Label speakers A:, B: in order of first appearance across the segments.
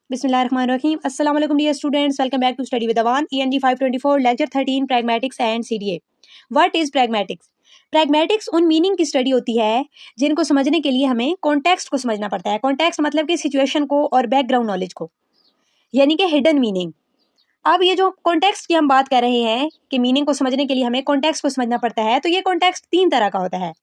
A: बिस्मिल्लाहिर्रहमानिर्रहीम। अस्सलाम वालेकुम dear students, welcome back to study with Awan. ENG 524 lecture 13 pragmatics and CDA। What is pragmatics? Pragmatics उन meaning की study होती है जिनको समझने के लिए हमें कॉन्टेक्स्ट को समझना पड़ता है। कॉन्टेक्स्ट मतलब कि सिचुएशन को और बैकग्राउंड नॉलेज को, यानी कि हिडन मीनिंग। अब ये जो कॉन्टेक्स्ट की हम बात कर रहे हैं कि मीनिंग को समझने के लिए हमें कॉन्टेक्स्ट को समझना पड़ता है, तो ये कॉन्टेक्स्ट 3 तरह का होता है।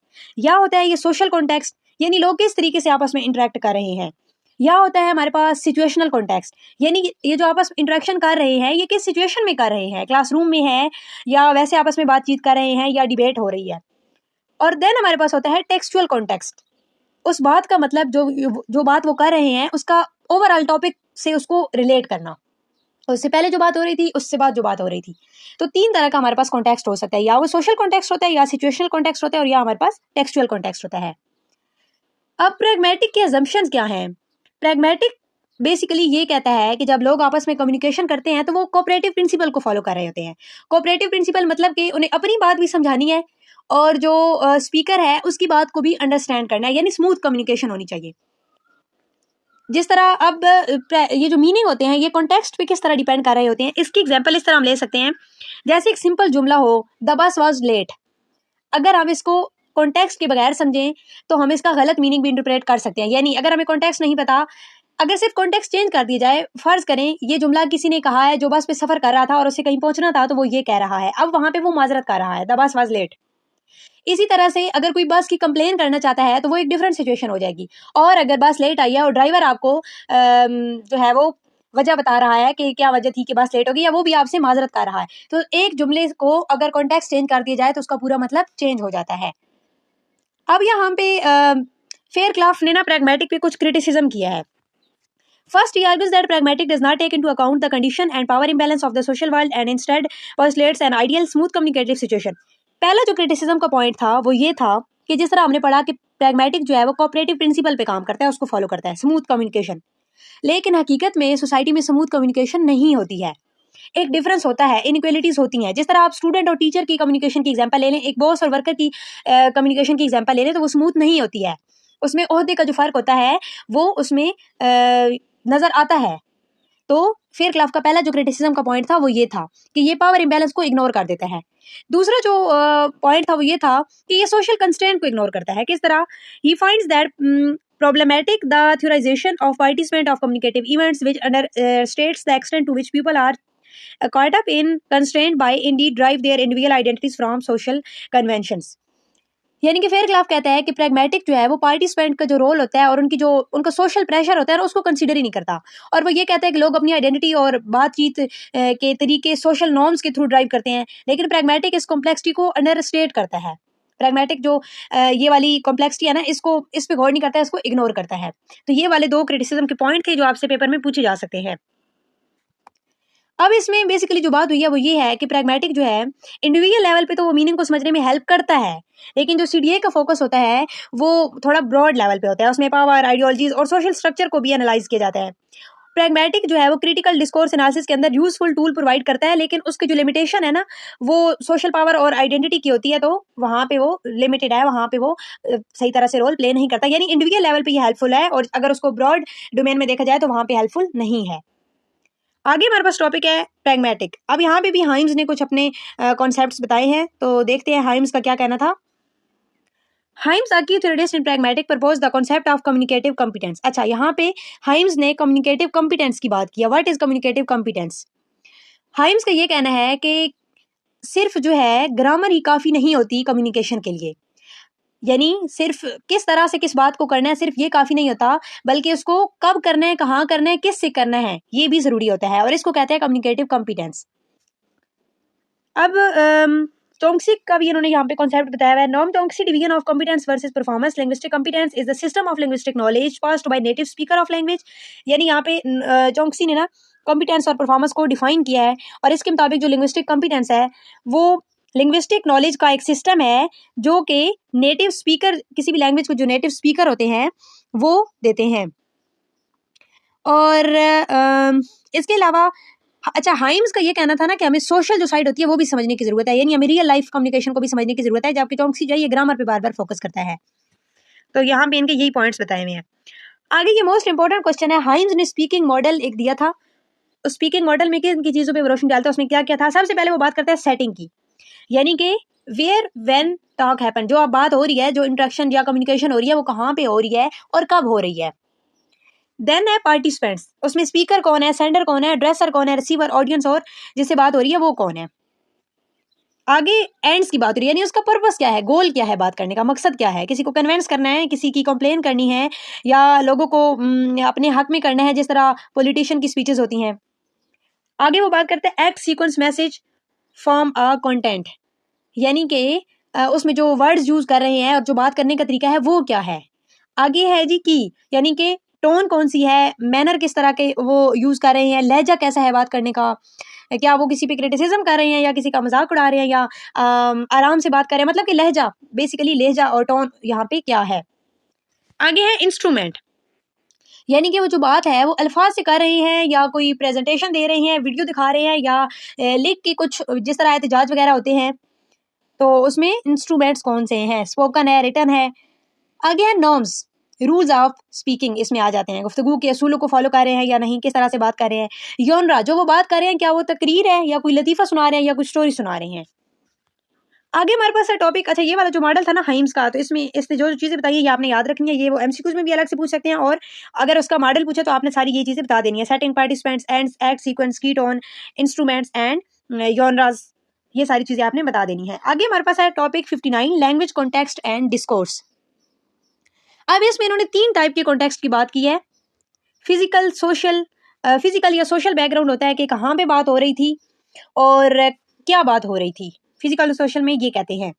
A: या होता है ये सोशल कॉन्टेक्स्ट, यानी लोग किस तरीके से आपस में इंटरेक्ट कर रहे हैं। या होता है हमारे पास सिचुएशनल कॉन्टेक्स्ट, यानी ये जो आपस में इंटरेक्शन कर रहे हैं ये किस सिचुएशन में कर रहे हैं, क्लासरूम में है या वैसे आपस में बातचीत कर रहे हैं या डिबेट हो रही है। और देन हमारे पास होता है टेक्सचुअल कॉन्टेक्स्ट, उस बात का मतलब जो बात वो कर रहे हैं उसका ओवरऑल टॉपिक से उसको रिलेट करना, उससे पहले जो बात हो रही थी उससे बाद जो बात हो रही थी। तो 3 तरह का हमारे पास कॉन्टेक्स्ट हो सकता है, या वो सोशल कॉन्टेक्स्ट होता है, या सिचुएशनल कॉन्टेक्स्ट होता है, और या हमारे पास टेक्सचुअल कॉन्टेक्स्ट होता है। अब प्रैग्मेटिक के अजम्पशंस क्या हैं? प्रैग्मेटिक बेसिकली ये कहता है कि जब लोग आपस में कम्युनिकेशन करते हैं तो वो कोऑपरेटिव प्रिंसिपल को फॉलो कर रहे होते हैं। कोऑपरेटिव प्रिंसिपल मतलब कि उन्हें अपनी बात भी समझानी है और जो स्पीकर है उसकी बात को भी अंडरस्टैंड करना है, यानी स्मूथ कम्युनिकेशन होनी चाहिए। जिस तरह अब ये जो मीनिंग होते हैं ये कॉन्टेक्स्ट पे किस तरह डिपेंड कर रहे होते हैं, इसकी एग्जांपल इस तरह हम ले सकते हैं। जैसे एक सिंपल जुमला हो, द बस वाज लेट। अगर हम इसको कॉन्टेक्स्ट के बगैर समझें तो हम इसका गलत मीनिंग भी इंटरप्रेट कर सकते हैं। यानी अगर हमें कॉन्टेक्स्ट नहीं पता, अगर सिर्फ कॉन्टेक्स्ट चेंज कर दिया जाए, फर्ज करें ये जुमला किसी ने कहा है जो बस पे सफर कर रहा था और उसे कहीं पहुंचना था, तो वो ये कह रहा है, अब वहां पे वो माजरत कर रहा है, द बस वाज लेट। इसी तरह से अगर कोई बस की कंप्लेन करना चाहता है तो वो एक डिफरेंट सिचुएशन हो जाएगी। और अगर बस लेट आई है और ड्राइवर आपको जो है वो वजह बता रहा है कि क्या वजह थी कि बस लेट होगी, या वो भी आपसे माजरत कर रहा है, तो एक जुमले को अगर कॉन्टेक्स्ट चेंज कर दिया जाए तो उसका पूरा मतलब चेंज हो जाता है। अब यहाँ पे फेयरक्राफ्ट ने ना प्रैग्मेटिक पे कुछ क्रिटिसिज्म किया है। First, he argues that pragmatic does not take into account the condition and power imbalance of the social world and instead postulates an ideal smooth communicative situation. पहला जो क्रिटिसिज्म का पॉइंट था वो ये था कि जिस तरह हमने पढ़ा कि प्रैग्मेटिक जो है वो कोऑपरेटिव प्रिंसिपल पे काम करता है, उसको फॉलो करता है, स्मूथ कम्युनिकेशन। लेकिन हकीकत में सोसाइटी में स्मूथ कम्युनिकेशन नहीं होती है, एक डिफरेंस होता है, इनइक्वालिटीज होती हैं। जिस तरह आप स्टूडेंट और टीचर की कम्युनिकेशन की एग्जांपल ले लें, एक बॉस और वर्कर की कम्युनिकेशन की एग्जांपल ले लें, तो वो स्मूथ नहीं होती है। उसमें ओहदे का जो फर्क होता है वो उसमें नजर आता है। तो फेयरक्राफ्ट का पहला जो क्रिटिसिज्म का पॉइंट था वो ये था कि ये पावर इम्बैलेंस को इग्नोर कर देता है। दूसरा जो पॉइंट था वो ये था कि ये सोशल कंस्ट्रेंट को इग्नोर करता है। किस तरह? He finds that problematic the theorization of participant of communicative events which understates the extent to which people are caught up in constraint by indeed drive their individual identities from social conventions। यानी कि फेयरक्राफ्ट कहता है कि pragmatic जो है वो participant का जो रोल होता है और उनका सोशल प्रेशर होता है उसको कंसीडर ही नहीं करता, और वो ये कहता है कि लोग अपनी आइडेंटिटी और बातचीत के तरीके सोशल नॉर्म्स के थ्रू ड्राइव करते हैं, लेकिन प्रैग्मेटिक इस कॉम्प्लेक्सिटी को अंडरस्टेट करता है। प्रैग्मेटिक जो ये वाली कॉम्प्लेक्सिटी है ना, इस पे गौर नहीं करता है, इसको इग्नोर करता है। तो ये वाले 2 क्रिटिसिज्म के पॉइंट थे जो आपसे पेपर में पूछे जा सकते हैं। अब इसमें बेसिकली जो बात हुई है वो ये है कि प्रैग्मेटिक जो है इंडिविजुअल लेवल पे तो वो मीनिंग को समझने में हेल्प करता है, लेकिन जो CDA का फोकस होता है वो थोड़ा ब्रॉड लेवल पे होता है, उसमें पावर, आइडियोलॉजीज और सोशल स्ट्रक्चर को भी एनालाइज किया जाता है। प्रैग्मेटिक जो है वो क्रिटिकल डिस्कोर्स एनालिसिस के अंदर यूजफुल टूल प्रोवाइड करता है, लेकिन उसकी जो लिमिटेशन है ना वो सोशल पावर और आइडेंटिटी की होती है, तो वहाँ पे वो लिमिटेड है, वहाँ पे वो सही तरह से रोल प्ले नहीं करता। यानी इंडिविजुअल लेवल पे ये हेल्पफुल है, और अगर उसको ब्रॉड डोमेन में देखा जाए तो वहाँ पे हेल्पफुल नहीं है। आगे हमारे पास टॉपिक है प्रैग्मेटिक। अब यहाँ पे भी हाइम्स ने कुछ अपने कॉन्सेप्ट्स बताए हैं, तो देखते हैं हाइम्स का क्या कहना था। Hymns argue theorist in pragmatic propose the concept of communicative competence. अच्छा, यहाँ पे हाइम्स ने कम्युनिकेटिव कॉम्पिटेंस की बात किया। What is communicative competence? Hymns का ये कहना है कि सिर्फ जो है ग्रामर ही काफी नहीं होती कम्युनिकेशन के लिए, यानी सिर्फ किस तरह से किस बात को करना है सिर्फ ये काफी नहीं होता, बल्कि उसको कब करना है, कहाँ करना है, किस से करना है, ये भी जरूरी होता है, और इसको कहते हैं कम्युनिकेटिव कॉम्पिटेंस। अब चोंक्सी का भी इन्होंने यहाँ पे कॉन्सेप्ट बताया हुआ है। Noam Chomsky division of competence versus performance. Linguistic competence is the system of linguistic knowledge passed by native speaker of language. यानी यहाँ पे चोंक्सी ने ना कॉम्पिटेंस और परफॉर्मेंस को डिफाइन किया है, और इसके मुताबिक जो लिंग्विस्टिक कॉम्पिटेंस है वो लिंग्विस्टिक नॉलेज का एक सिस्टम है जो कि नेटिव स्पीकर, किसी भी लैंग्वेज को जो नेटिव स्पीकर होते हैं वो देते हैं। और इसके अलावा अच्छा, हाइम्स का ये कहना था ना कि हमें सोशल जो साइड होती है वो भी समझने की जरूरत है, यानी हमें रियल लाइफ कम्युनिकेशन को भी समझने की जरूरत है, जबकि चोंक्सी जो है ये ग्रामर पे बार बार फोकस करता है। तो यहाँ पे इनके यही पॉइंट्स बताए हुए हैं। आगे ये मोस्ट इंपॉर्टेंट क्वेश्चन है, हाइम्स ने स्पीकिंग मॉडल एक दिया था, उस स्पीकिंग मॉडल में किन की चीजों पे रोशनी डालता है, उसमें क्या क्या था। सबसे पहले वो बात करते हैं सेटिंग की, यानी कि वेयर व्हेन टॉक हैपन, जो अब बात हो रही है, जो इंटरेक्शन या कम्युनिकेशन हो रही है वो कहाँ पे हो रही है और कब हो रही है। देन है पार्टिसिपेंट्स, उसमें स्पीकर कौन है, सेंडर कौन है, एड्रेसर कौन है, रिसीवर ऑडियंस और जिससे बात हो रही है वो कौन है। आगे एंड्स की बात हो रही है, यानी उसका पर्पस क्या है, गोल क्या है, बात करने का मकसद क्या है, किसी को कन्विंस करना है, किसी की कंप्लेन करनी है, या लोगों को अपने हक में करना है, जिस तरह पॉलिटिशियन की स्पीचेस होती हैं। आगे वो बात करते हैं act sequence message form a content, यानी कि उसमें जो वर्ड्स यूज कर रहे हैं और जो बात करने का तरीका है वो क्या है। आगे है जी की, यानी कि टोन कौन सी है, मैनर किस तरह के वो यूज कर रहे हैं, लहजा कैसा है बात करने का, क्या वो किसी पे क्रिटिसिज्म कर रहे हैं या किसी का मजाक उड़ा रहे हैं या आराम से बात कर रहे हैं, मतलब कि लहजा, बेसिकली लहजा और टोन यहाँ पे क्या है। आगे है इंस्ट्रूमेंट, यानी कि वो जो बात है वो अल्फाज से कर रहे हैं या कोई प्रेजेंटेशन दे रहे हैं, वीडियो दिखा रहे हैं, या लिख के कुछ, जिस तरह एहतजाज वगैरह होते हैं, तो उसमें इंस्ट्रूमेंट्स कौन से हैं, स्पोकन है, रिटन है। आगे है नॉर्म्स, रूल्स ऑफ स्पीकिंग इसमें आ जाते हैं, गुफ्तगू के असूलों को फॉलो कर रहे हैं या नहीं, किस तरह से बात कर रहे हैं। योनरा, जो वो बात कर रहे हैं क्या वो तकरीर है या कोई लतीफ़ा सुना रहे हैं या कोई स्टोरी सुना रहे हैं। आगे हमारे पास है टॉपिक, अच्छा ये वाला जो मॉडल था ना हाइम्स का, तो इसमें इसने जो चीज़ें बताई है ये आपने याद रखनी है, ये वो एमसीक्यूज में भी अलग से पूछ सकते हैं, और अगर उसका मॉडल पूछे तो आपने सारी ये चीज़ें बता देनी है, setting, participants, ends, act sequence, की टोन, इंस्ट्रूमेंट्स एंड योनराज, ये सारी चीज़ें आपने बता देनी है। आगे हमारे पास है topic 59, language context and discourse. अब इसमें इन्होंने 3 टाइप के कॉन्टेक्स्ट की बात की है, फिजिकल, सोशल। फिजिकल या सोशल बैकग्राउंड होता है कि कहाँ पे बात हो रही थी और क्या बात हो रही थी, फिजिकल और सोशल में ये कहते हैं।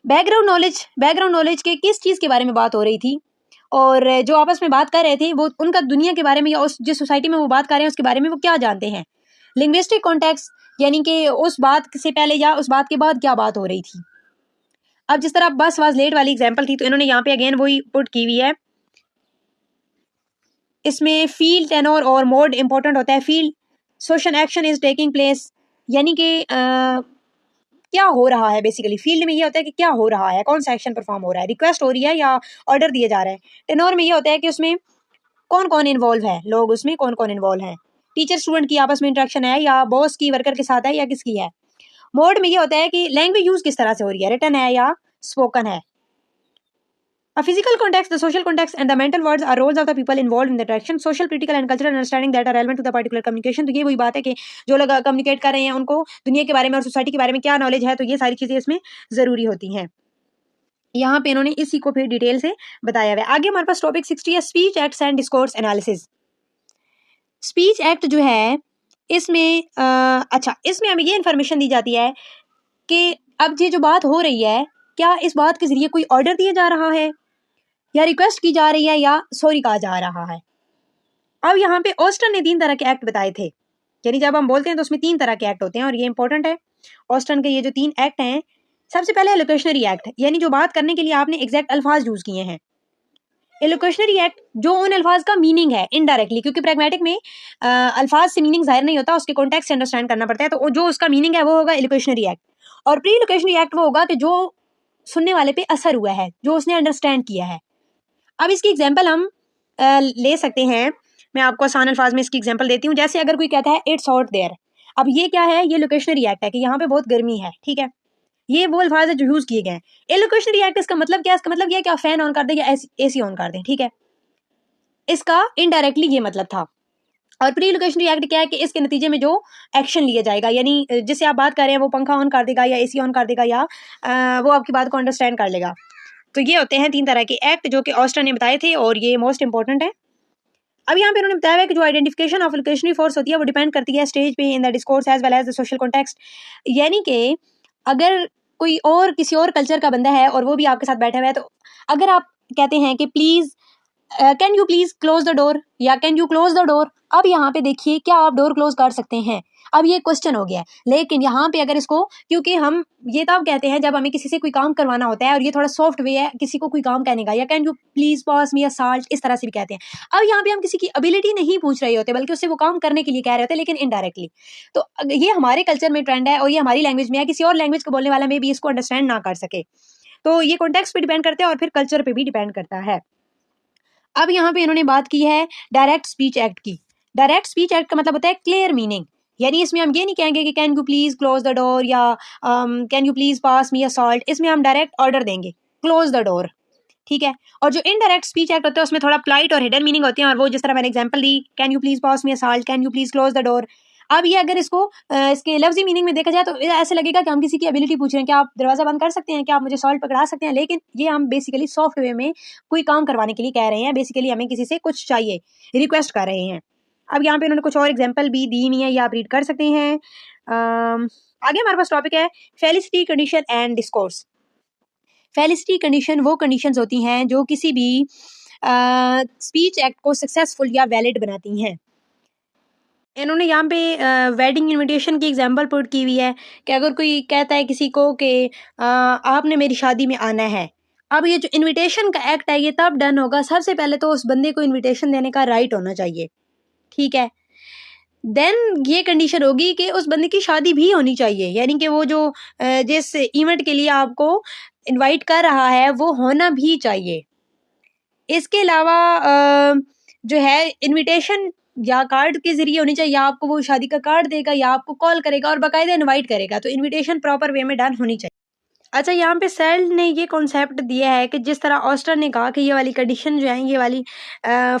A: बैकग्राउंड नॉलेज के किस चीज़ के बारे में बात हो रही थी, और जो आपस में बात कर रहे थे वो उनका दुनिया के बारे में या उस जिस सोसाइटी में वो बात कर रहे हैं उसके बारे में वो क्या जानते हैं। लिंग्विस्टिक कॉन्टेक्स्ट, यानी कि उस बात से पहले या उस बात के बाद क्या बात हो रही थी। अब जिस तरह बस वाज लेट वाली एग्जांपल थी, तो इन्होंने यहाँ पे अगेन वही पुट की हुई है। इसमें फील, टेनोर और मोड इंपॉर्टेंट होता है। Feel, social action is taking place, यानी कि क्या हो रहा है, बेसिकली फील्ड में ये होता है कि क्या हो रहा है, कौन सा एक्शन परफॉर्म हो रहा है, रिक्वेस्ट हो रही है या ऑर्डर दिए जा रहे हैं। टेनोर में ये होता है कि उसमें कौन कौन इन्वॉल्व है, लोग उसमें कौन कौन इन्वॉल्व है, टीचर स्टूडेंट की आपस में इंटरेक्शन है या बॉस की वर्कर के साथ है या किसकी है। मोड में ये होता है कि लैंग्वेज यूज किस तरह से हो रही है, रिटन है या स्पोकन है। A physical context, the social context, and the mental words are roles of the people involved in the interaction. Social, political, and cultural understanding that are relevant to the particular communication. तो ये वही बात है कि जो लोग communicate कर रहे हैं उनको दुनिया के बारे में और सोसाइटी के बारे में क्या नॉलेज है, तो ये सारी चीजें इसमें जरूरी होती हैं। यहाँ पे इन्होंने इसी को फिर डिटेल से बताया हुआ है। आगे हमारे पास टॉपिक 60 है, speech acts and discourse analysis. Speech act जो है इसमें अच्छा, इसमें हमें ये इन्फॉर्मेशन दी जाती है कि अब ये जो बात हो रही है, क्या इस बात के जरिए कोई ऑर्डर दिया जा रहा है या रिक्वेस्ट की जा रही है या सॉरी कहा जा रहा है। अब यहाँ पे ऑस्टन ने 3 तरह के एक्ट बताए थे, यानी जब हम बोलते हैं तो उसमें 3 तरह के एक्ट होते हैं और ये इंपॉर्टेंट है। ऑस्टन के ये जो 3 एक्ट हैं, सबसे पहले एलोकेशनरी एक्ट, यानी जो बात करने के लिए आपने एग्जैक्ट अल्फाज यूज किए हैं। एलोकेशनरी एक्ट जो उन अल्फाज का मीनिंग है इनडायरेक्टली, क्योंकि प्रैग्मेटिक में अल्फाज से मीनिंग जाहिर नहीं होता, उसके कॉन्टेक्स्ट से अंडरस्टैंड करना पड़ता है, तो जो उसका मीनिंग है वो होगा एलोकेशनरी एक्ट। और प्री एलोकेशनरी एक्ट वो होगा कि जो सुनने वाले पे असर हुआ है, जो उसने अंडरस्टैंड किया है। अब इसकी एग्जाम्पल हम ले सकते हैं, मैं आपको आसान अल्फाज में इसकी एग्जाम्पल देती हूँ। जैसे अगर कोई कहता है इट्स हॉट देयर, अब ये क्या है, ये लोकेशनरी एक्ट है कि यहाँ पे बहुत गर्मी है, ठीक है, ये वो अल्फाज है जो यूज किए गए हैं। एलोकेशनरी एक्ट इसका मतलब क्या है, इसका मतलब ये कि आप फैन ऑन कर दें या एसी ऑन कर दें, ठीक है, इसका इनडायरेक्टली ये मतलब था। और प्री लोकेशनरी एक्ट क्या है कि इसके नतीजे में जो एक्शन लिया जाएगा, यानी जिससे आप बात कर रहे हैं वो पंखा ऑन कर देगा या एसी ऑन कर देगा या वो आपकी बात को अंडरस्टैंड कर लेगा। तो ये होते हैं 3 तरह के एक्ट जो कि ऑस्टन ने बताए थे और ये मोस्ट इंपॉर्टेंट है। अब यहाँ पे उन्होंने बताया है कि जो आइडेंटिफिकेशन ऑफ लोकेशनरी फोर्स होती है वो डिपेंड करती है स्टेज पे in the discourse as well as the social context, यानी कि अगर कोई और किसी और कल्चर का बंदा है और वो भी आपके साथ बैठा हुआ है, तो अगर आप कहते हैं कि please can you please close the door या can you close the door, अब यहाँ पे देखिए क्या आप डोर क्लोज कर सकते हैं, अब ये क्वेश्चन हो गया है। लेकिन यहाँ पे अगर इसको, क्योंकि हम ये तब कहते हैं जब हमें किसी से कोई काम करवाना होता है और ये थोड़ा सॉफ्ट वे है किसी को कोई काम कहने का, या can you please pass me a salt, इस तरह से भी कहते हैं। अब यहाँ पे हम किसी की एबिलिटी नहीं पूछ रहे होते बल्कि उससे वो काम करने के लिए कह रहे होते, लेकिन इनडायरेक्टली। तो ये हमारे कल्चर में ट्रेंड है और ये हमारी लैंग्वेज में है, किसी और लैंग्वेज को बोलने वाला में भी इसको अंडरस्टैंड ना कर सके। तो ये कॉन्टेक्स्ट पे डिपेंड करते हैं और फिर कल्चर पे भी डिपेंड करता है। अब यहाँ पे इन्होंने बात की है डायरेक्ट स्पीच एक्ट की। डायरेक्ट स्पीच एक्ट का मतलब होता है क्लियर मीनिंग, यानी इसमें हम ये नहीं कहेंगे कि can you please close the door या can you please pass me a salt, इसमें हम डायरेक्ट ऑर्डर देंगे क्लोज द डोर, ठीक है। और जो इनडायरेक्ट स्पीच एक्ट होता है उसमें थोड़ा प्लाइट और हिडन मीनिंग होती है, और वो जिस तरह मैंने example the, can you please pass me a salt, can you please close the door. अब ये अगर इसको इसके लफ्जी मीनिंग में देखा जाए तो ऐसे लगेगा कि हम किसी की एबिलिटी पूछ रहे हैं, क्या आप दरवाजा बंद कर सकते हैं, क्या आप मुझे सॉल्ट पकड़ा सकते हैं, लेकिन ये हम बेसिकली सॉफ्ट वे में कोई काम करवाने के लिए कह रहे हैं, बेसिकली हमें किसी से कुछ चाहिए, रिक्वेस्ट कर रहे हैं। अब यहाँ पे उन्होंने कुछ और एग्जाम्पल भी दी हुई है, ये आप रीड कर सकते हैं। आगे हमारे पास टॉपिक है felicity condition and discourse. Felicity condition वो कंडीशंस होती हैं जो किसी भी स्पीच एक्ट को सक्सेसफुल या वैलिड बनाती हैं। इन्होंने यहाँ पे वेडिंग इनविटेशन की एग्जांपल पुट की हुई है कि अगर कोई कहता है किसी को कि आपने मेरी शादी में आना है। अब ये जो इनविटेशन का एक्ट है ये तब डन होगा, सबसे पहले तो उस बंदे को इनविटेशन देने का राइट होना चाहिए, ठीक है। देन ये कंडीशन होगी कि उस बंदे की शादी भी होनी चाहिए, यानी कि वो जो जिस इवेंट के लिए आपको इनवाइट कर रहा है वो होना भी चाहिए। इसके अलावा जो है इनविटेशन या कार्ड के ज़रिए होनी चाहिए, या आपको वो शादी का कार्ड देगा या आपको कॉल करेगा और बाकायदा इनवाइट करेगा, तो इनविटेशन प्रॉपर वे में डन होनी चाहिए। अच्छा, यहाँ पे सेल ने ये कॉन्सेप्ट दिया है कि जिस तरह ऑस्टर ने कहा कि ये वाली कंडीशन जो है ये वाली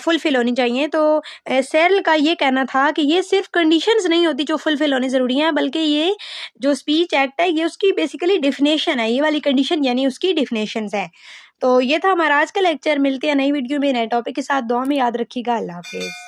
A: फुलफिल होनी चाहिए, तो सेल का ये कहना था कि ये सिर्फ कंडीशंस नहीं होती जो फुलफिल होनी ज़रूरी हैं, बल्कि ये जो स्पीच एक्ट है ये उसकी बेसिकली डिफिनेशन है, ये वाली कंडीशन यानी उसकी डिफिनेशंस है। तो ये था हमारा आज का लेक्चर। मिलते हैं नई वीडियो में नए टॉपिक के साथ। दुआ में याद रखिएगा। अल्लाह हाफिज़।